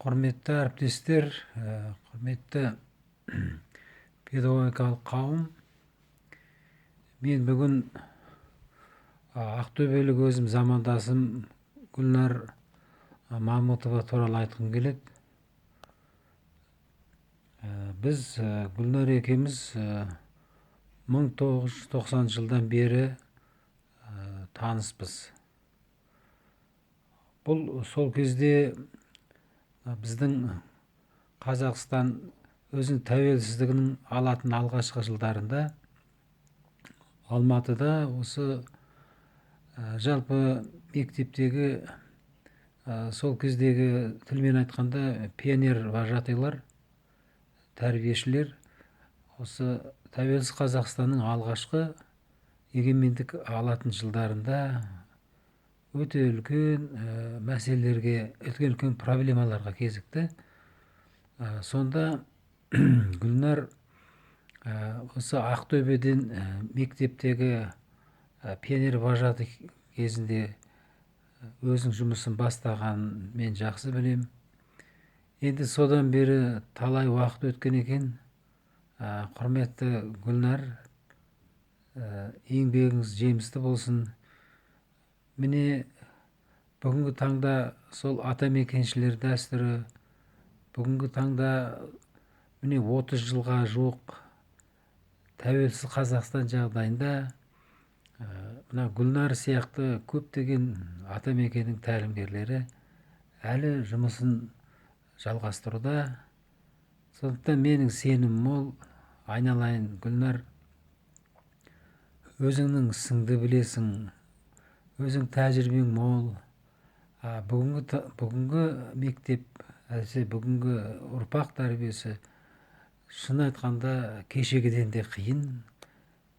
Құрметті әріптестер, құрметті педагогикалық қауым, мен бүгін ақтөбелік өзім замандасым Гүлнар Мамытова туралы айтқым келеді. Біз Гүлнар екеуміз 1990 жылдан бері таныспыз. Бұл сол кезде біздің Қазақстан өзінің тәуелсіздігінің алатын алғашқы жылдарында Алматыда осы жалпы мектептегі сол кездегі тілмен айтқанда пионер вожатыйлар, тәрбиешілер осы тәуелсіз Қазақстанның алғашқы егемендік алатын жылдарында өте үлкен мәселелерге, үлкен проблемаларға кезікті. Сонда Гүлнар осы Ақтөбеден мектептегі пионер вожатый кезінде өзінің жұмысын бастаған мен жақсы білем. Енді содан бері талай уақыт өткен екен. Құрметті Гүлнар, еңбегіңіз жемісті болсын. Міне бүгінгі таңда сол атамекеншілер дәстүрі, бүгінгі таңда міне 30 жылға жуық тәуелсіз Қазақстан жағдайында мына Гүлнар сияқты көптеген атамекеннің тәлімгерлері әлі жұмысын жалғастыруда. Сондықтан менің сенім мол, айналайын Гүлнар, өзіңнің ісіңді білесің, өзің тәжірибең мол. Бүгінгі мектеп, әсіресе бүгінгі ұрпақ тәрбиесі шын айтқанда кешегіден де қиын.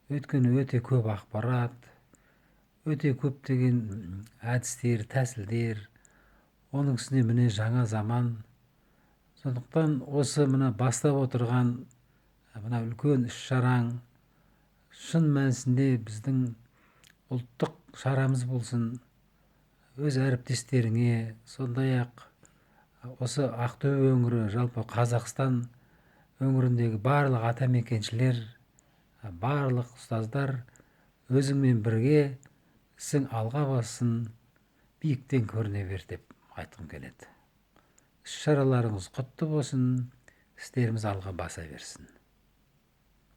Өйткені өте көп ақпарат, өте көптеген әдістер, тәсілдер, оның үстіне міне жаңа заман. Сондықтан осы мына бастап отырған мына үлкен іс-шараң шын мәнісінде біздің ұлттық шарамыз болсын. Өз әріптестеріңе, сондай-ақ осы Ақтөбе өңірі, жалпы Қазақстан өңіріндегі барлық атамекеншілер, барлық ұстаздар өзіңмен бірге ісің алға бассын, биіктен көріне бер деп айтқым келеді. Іс-шараларыңыз құтты болсын, істеріміз алға баса берсін.